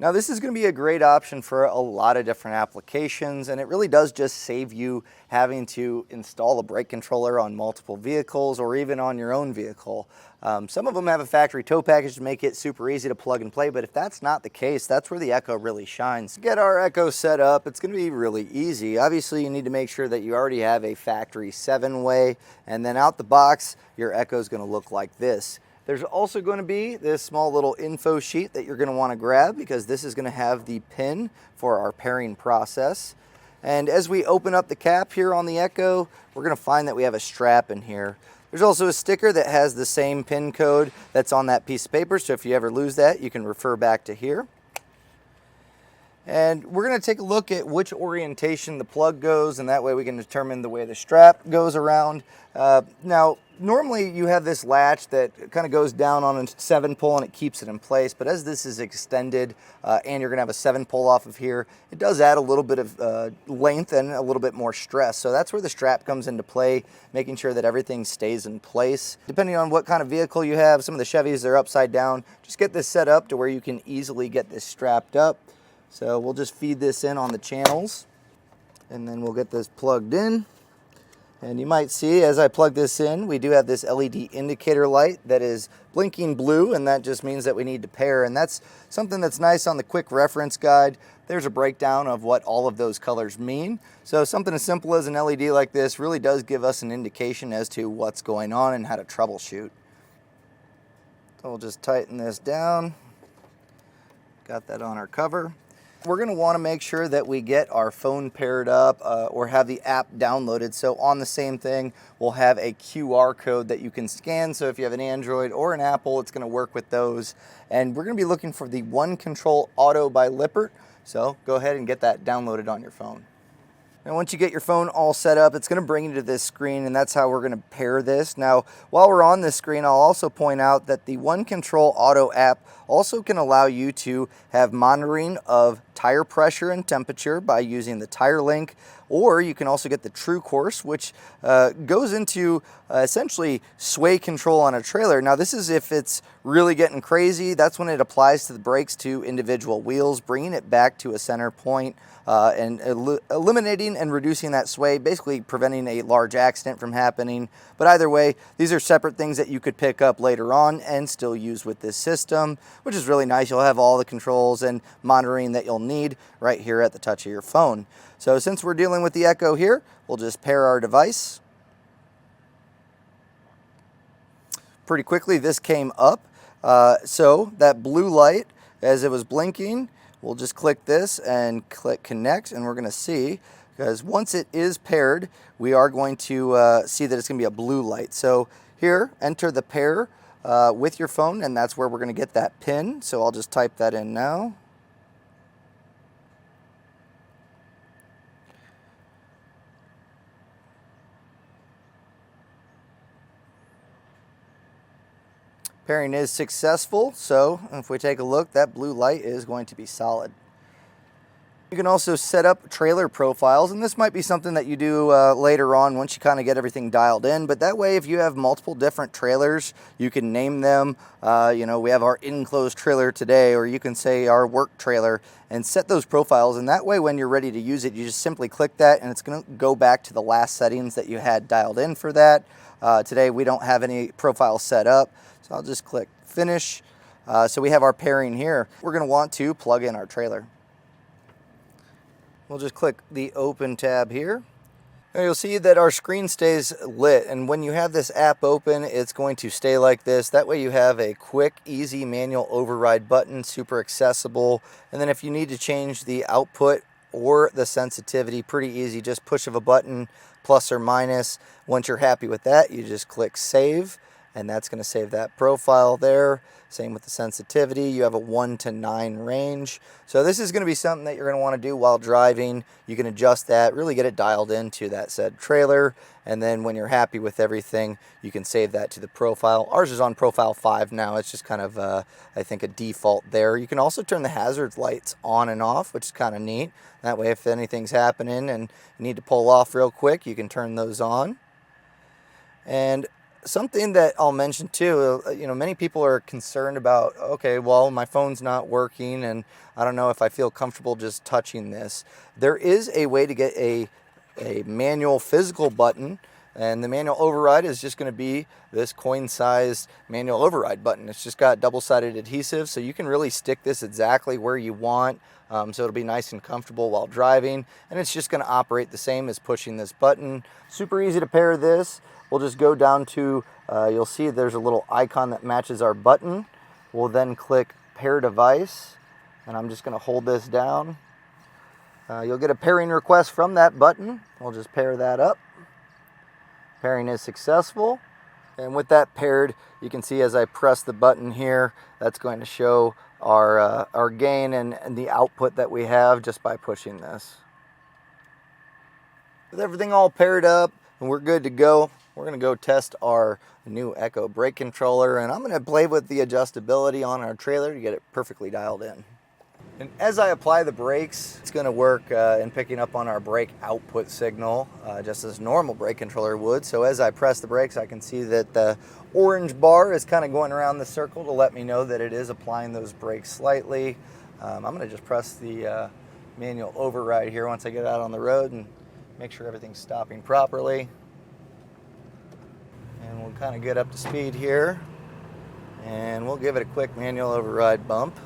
Now this is going to be a great option for a lot of different applications, and it really does just save you having to install a brake controller on multiple vehicles or even on your own vehicle. Some of them have a factory tow package to make it super easy to plug and play, but if that's not the case, that's where the Echo really shines. To get our Echo set up, it's going to be really easy. Obviously, you need to make sure that you already have a factory 7-way, and then out the box, your Echo is going to look like this. There's also going to be this small little info sheet that you're going to want to grab, because this is going to have the pin for our pairing process. And as we open up the cap here on the Echo, we're going to find that we have a strap in here. There's also a sticker that has the same pin code that's on that piece of paper, so if you ever lose that, you can refer back to here. And we're going to take a look at which orientation the plug goes, and that way we can determine the way the strap goes around. Now, normally you have this latch that kind of goes down on a 7-pull and it keeps it in place, but as this is extended and you're going to have a 7-pull off of here, it does add a little bit of length and a little bit more stress. So that's where the strap comes into play, making sure that everything stays in place. Depending on what kind of vehicle you have, some of the Chevys, they're upside down. Just get this set up to where you can easily get this strapped up. So we'll just feed this in on the channels, and then we'll get this plugged in. And you might see as I plug this in, we do have this LED indicator light that is blinking blue, and that just means that we need to pair. And that's something that's nice on the quick reference guide. There's a breakdown of what all of those colors mean. So something as simple as an LED like this really does give us an indication as to what's going on and how to troubleshoot. So we'll just tighten this down. Got that on our cover. We're going to want to make sure that we get our phone paired up or have the app downloaded. So on the same thing, we'll have a QR code that you can scan. So if you have an Android or an Apple, it's going to work with those. And we're going to be looking for the One Control Auto by Lippert. So go ahead and get that downloaded on your phone. And once you get your phone all set up, it's going to bring you to this screen, and that's how we're going to pair this. Now, while we're on this screen, I'll also point out that the One Control Auto app also can allow you to have monitoring of tire pressure and temperature by using the tire link, or you can also get the True Course, which goes into essentially sway control on a trailer. Now, this is if it's really getting crazy. That's when it applies to the brakes to individual wheels, bringing it back to a center point and eliminating and reducing that sway, basically preventing a large accident from happening. But either way, these are separate things that you could pick up later on and still use with this system, which is really nice. You'll have all the controls and monitoring that you'll need right here at the touch of your phone. So since we're dealing with the Echo here, we'll just pair our device. Pretty quickly, this came up. So that blue light, as it was blinking, we'll just click this and click connect, and we're going to see, because once it is paired, we are going to see that it's going to be a blue light. So here, enter the pair with your phone, and that's where we're going to get that pin. So I'll just type that in now. Pairing is successful, so if we take a look, that blue light is going to be solid. You can also set up trailer profiles, and this might be something that you do later on once you kind of get everything dialed in, but that way if you have multiple different trailers, you can name them. You know, we have our enclosed trailer today, or you can say our work trailer, and set those profiles, and that way when you're ready to use it, you just simply click that and it's going to go back to the last settings that you had dialed in for that. Today we don't have any profiles set up, so I'll just click finish. So we have our pairing here. We're going to want to plug in our trailer. We'll just click the open tab here. Now you'll see that our screen stays lit, and when you have this app open, it's going to stay like this. That way you have a quick, easy manual override button, super accessible. And then if you need to change the output or the sensitivity, pretty easy, just push of a button, plus or minus. Once you're happy with that, you just click save, and that's going to save that profile there. Same with the sensitivity. You have a 1 to 9 range. So this is going to be something that you're going to want to do while driving. You can adjust that, really get it dialed into that said trailer, and then when you're happy with everything, you can save that to the profile. Ours is on profile 5 now. It's just kind of, I think, a default there. You can also turn the hazard lights on and off, which is kind of neat. That way, if anything's happening and you need to pull off real quick, you can turn those on. And Something that I'll mention too, many people are concerned about, okay, well, my phone's not working and I don't know if I feel comfortable just touching this. There is a way to get a manual physical button, and the manual override is just going to be this coin-sized manual override button. It's just got double-sided adhesive, so you can really stick this exactly where you want, so it'll be nice and comfortable while driving, and it's just going to operate the same as pushing this button. Super easy to pair this. We'll just go down to, you'll see there's a little icon that matches our button. We'll then click pair device, and I'm just going to hold this down. You'll get a pairing request from that button. We'll just pair that up. Pairing is successful. And with that paired, you can see as I press the button here, that's going to show our gain and the output that we have just by pushing this. With everything all paired up and we're good to go, we're going to go test our new Echo brake controller, and I'm going to play with the adjustability on our trailer to get it perfectly dialed in. And as I apply the brakes, it's going to work in picking up on our brake output signal, just as normal brake controller would. So as I press the brakes, I can see that the orange bar is kind of going around the circle to let me know that it is applying those brakes slightly. I'm going to just press the manual override here once I get out on the road and make sure everything's stopping properly. And we'll kind of get up to speed here, and we'll give it a quick manual override bump.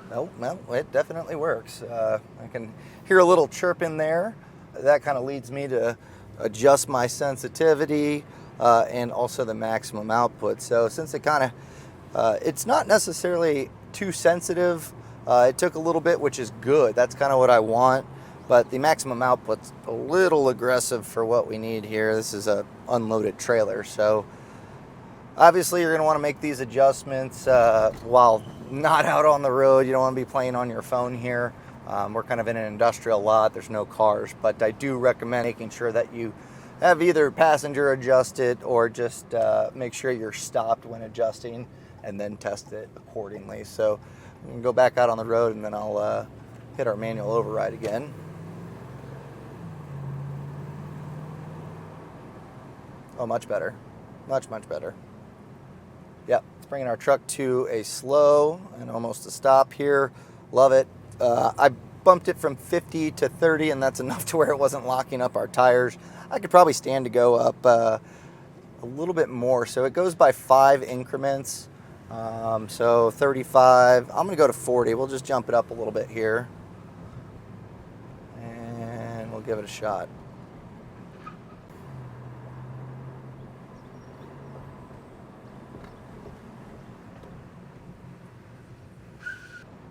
Oh, well, it definitely works. I can hear a little chirp in there. That kind of leads me to adjust my sensitivity and also the maximum output. So since it kind of, it's not necessarily too sensitive, it took a little bit, which is good. That's kind of what I want. But the maximum output's a little aggressive for what we need here. This is a unloaded trailer, so obviously you're going to want to make these adjustments while not out on the road. You don't want to be playing on your phone here. We're kind of in an industrial lot. There's no cars, but I do recommend making sure that you have either passenger adjusted or just make sure you're stopped when adjusting and then test it accordingly. So we can go back out on the road and then I'll hit our manual override again. Oh, much better. Much, much better. Yep, it's bringing our truck to a slow and almost a stop here. Love it. I bumped it from 50 to 30, and that's enough to where it wasn't locking up our tires. I could probably stand to go up a little bit more. So it goes by 5 increments. So 35. I'm going to go to 40. We'll just jump it up a little bit here. And we'll give it a shot.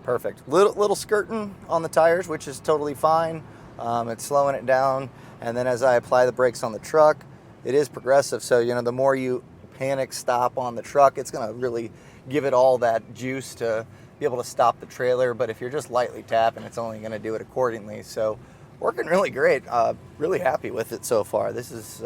Perfect. Little skirting on the tires, which is totally fine. It's slowing it down. And then as I apply the brakes on the truck, it is progressive. So, the more you panic stop on the truck, it's going to really give it all that juice to be able to stop the trailer. But if you're just lightly tapping, it's only going to do it accordingly. So working really great. Really happy with it so far. This is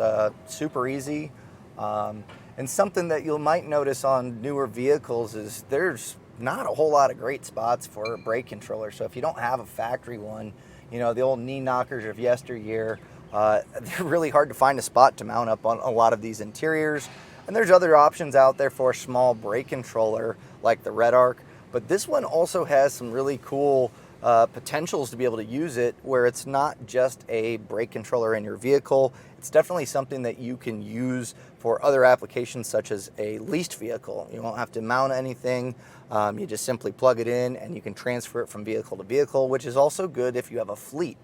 super easy. And something that you might notice on newer vehicles is there's not a whole lot of great spots for a brake controller. So if you don't have a factory one, the old knee knockers of yesteryear, they're really hard to find a spot to mount up on a lot of these interiors. And there's other options out there for a small brake controller like the Red Arc, but this one also has some really cool potentials to be able to use it where it's not just a brake controller in your vehicle. It's definitely something that you can use for other applications such as a leased vehicle. You won't have to mount anything. You just simply plug it in and you can transfer it from vehicle to vehicle, which is also good if you have a fleet.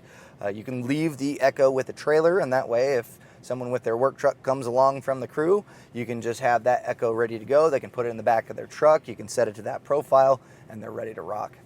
You can leave the Echo with a trailer, and that way if someone with their work truck comes along from the crew, you can just have that Echo ready to go. They can put it in the back of their truck. You can set it to that profile and they're ready to rock.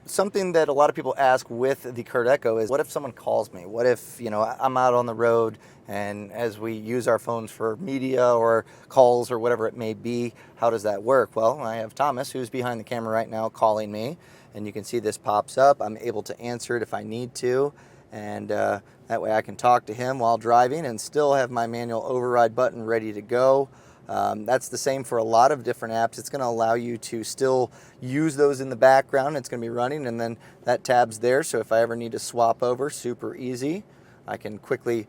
Something that a lot of people ask with the CURT Echo is, what if someone calls me? What if, I'm out on the road and as we use our phones for media or calls or whatever it may be, how does that work? Well, I have Thomas, who's behind the camera right now, calling me, and you can see this pops up. I'm able to answer it if I need to, and that way I can talk to him while driving and still have my manual override button ready to go. That's the same for a lot of different apps. It's going to allow you to still use those in the background. It's going to be running, and then that tab's there. So if I ever need to swap over, super easy. I can quickly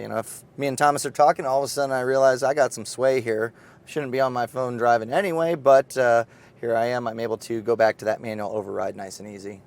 You know, if me and Thomas are talking, all of a sudden I realize I got some sway here. Shouldn't be on my phone driving anyway, but here I am. I'm able to go back to that manual override nice and easy.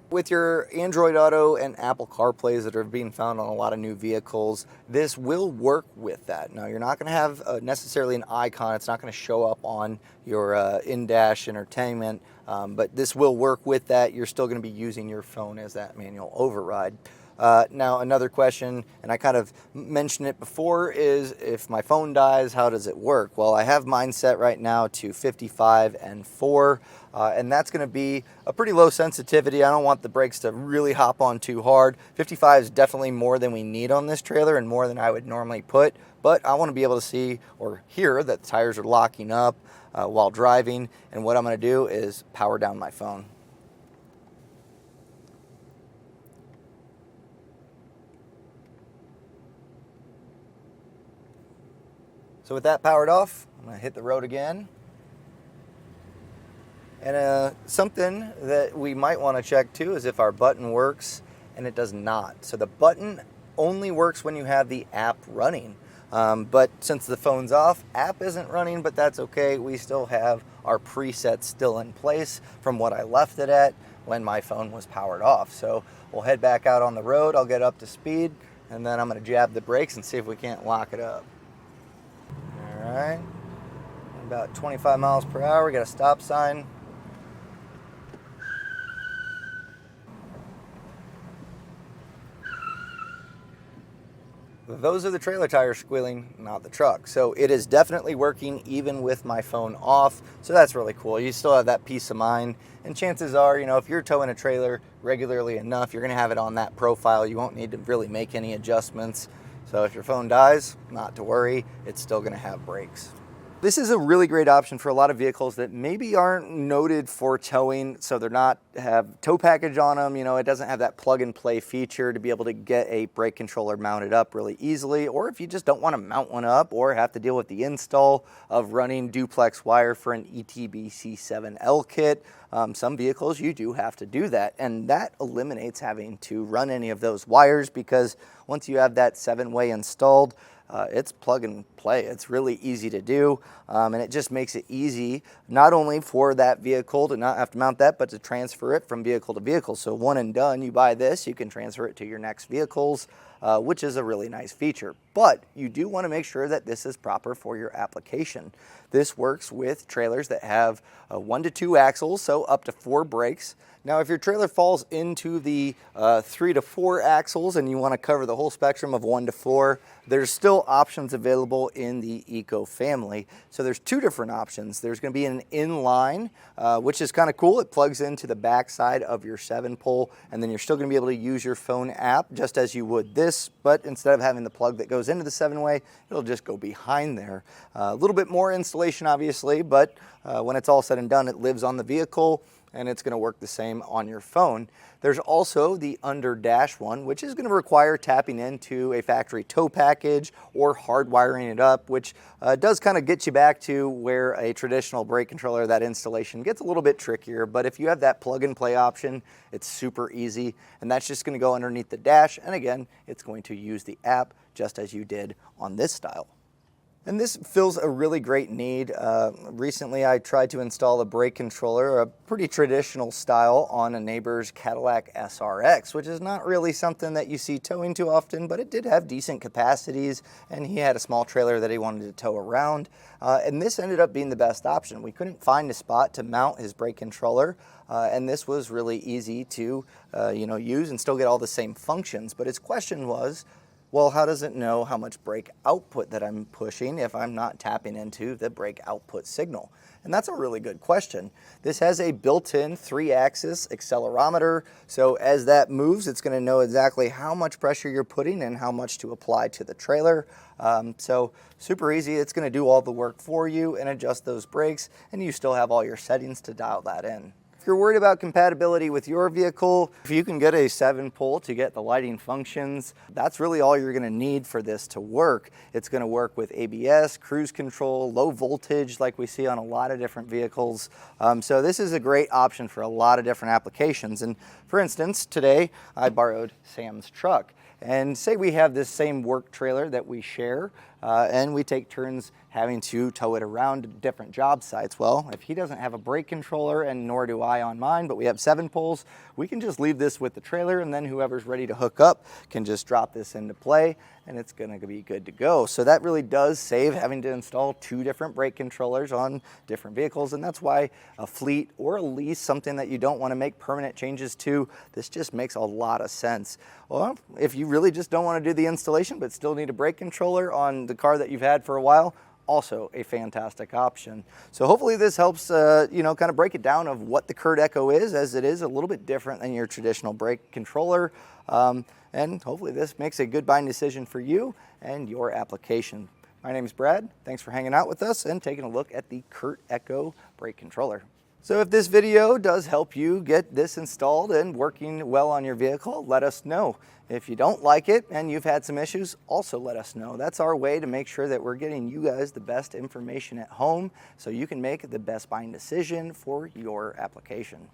With your Android Auto and Apple CarPlays that are being found on a lot of new vehicles, this will work with that. Now, you're not going to have necessarily an icon. It's not going to show up on your in-dash entertainment, but this will work with that. You're still going to be using your phone as that manual override. Now, another question, and I kind of mentioned it before, is if my phone dies, how does it work? Well, I have mine set right now to 55 and 4, and that's going to be a pretty low sensitivity. I don't want the brakes to really hop on too hard. 55 is definitely more than we need on this trailer and more than I would normally put, but I want to be able to see or hear that the tires are locking up while driving, and what I'm going to do is power down my phone. So with that powered off, I'm going to hit the road again. And something that we might want to check too is if our button works, and it does not. So the button only works when you have the app running. But since the phone's off, app isn't running, but that's okay. We still have our presets still in place from what I left it at when my phone was powered off. So we'll head back out on the road. I'll get up to speed, and then I'm going to jab the brakes and see if we can't lock it up. All right, about 25 miles per hour, we got a stop sign. Those are the trailer tires squealing, not the truck. So it is definitely working even with my phone off. So that's really cool. You still have that peace of mind. And chances are, you know, if you're towing a trailer regularly enough, you're going to have it on that profile. You won't need to really make any adjustments. So if your phone dies, not to worry, it's still going to have brakes. This is a really great option for a lot of vehicles that maybe aren't noted for towing, so they're not have tow package on them. You know, it doesn't have that plug and play feature to be able to get a brake controller mounted up really easily, or if you just don't want to mount one up or have to deal with the install of running duplex wire for an ETBC7L kit. Some vehicles you do have to do that, and that eliminates having to run any of those wires, because once you have that 7-way installed, it's plug and play. It's really easy to do, and it just makes it easy not only for that vehicle to not have to mount that, but to transfer it from vehicle to vehicle. So one and done, you buy this, you can transfer it to your next vehicles, which is a really nice feature. But you do want to make sure that this is proper for your application. This works with trailers that have 1 to 2 axles, so up to 4 brakes. Now, if your trailer falls into the 3 to 4 axles and you want to cover the whole spectrum of 1 to 4, there's still options available in the Eco family. So there's 2 different options. There's going to be an inline, which is kind of cool. It plugs into the back side of your 7-pole, and then you're still going to be able to use your phone app just as you would this, but instead of having the plug that goes into the 7-way, it'll just go behind there. A little bit more installation, obviously, but when it's all said and done, it lives on the vehicle, and it's going to work the same on your phone. There's also the under dash one, which is going to require tapping into a factory tow package or hardwiring it up, which does kind of get you back to where a traditional brake controller, that installation gets a little bit trickier. But if you have that plug and play option, it's super easy, and that's just going to go underneath the dash, and again, it's going to use the app just as you did on this style. And this fills a really great need. Recently, I tried to install a brake controller, a pretty traditional style, on a neighbor's Cadillac SRX, which is not really something that you see towing too often, but it did have decent capacities, and he had a small trailer that he wanted to tow around. And this ended up being the best option. We couldn't find a spot to mount his brake controller, and this was really easy to use and still get all the same functions. But his question was, well, how does it know how much brake output that I'm pushing if I'm not tapping into the brake output signal? And that's a really good question. This has a built-in 3-axis accelerometer, so as that moves, it's going to know exactly how much pressure you're putting and how much to apply to the trailer. So super easy. It's going to do all the work for you and adjust those brakes, and you still have all your settings to dial that in. If you're worried about compatibility with your vehicle, if you can get a 7-pole to get the lighting functions, that's really all you're going to need for this to work. It's going to work with ABS, cruise control, low voltage like we see on a lot of different vehicles. So this is a great option for a lot of different applications. And for instance, today I borrowed Sam's truck. And say we have this same work trailer that we share, and we take turns having to tow it around to different job sites. Well, if he doesn't have a brake controller, and nor do I on mine, but we have 7 poles, we can just leave this with the trailer, and then whoever's ready to hook up can just drop this into play, and it's going to be good to go. So that really does save having to install 2 different brake controllers on different vehicles, and that's why a fleet or a lease, something that you don't want to make permanent changes to, this just makes a lot of sense. Well, if you really just don't want to do the installation but still need a brake controller on the car that you've had for a while, also a fantastic option. So hopefully this helps kind of break it down of what the CURT Echo is, as it is a little bit different than your traditional brake controller. And hopefully this makes a good buying decision for you and your application. My name is Brad. Thanks for hanging out with us and taking a look at the CURT Echo brake controller. So if this video does help you get this installed and working well on your vehicle, let us know. If you don't like it and you've had some issues, also let us know. That's our way to make sure that we're getting you guys the best information at home so you can make the best buying decision for your application.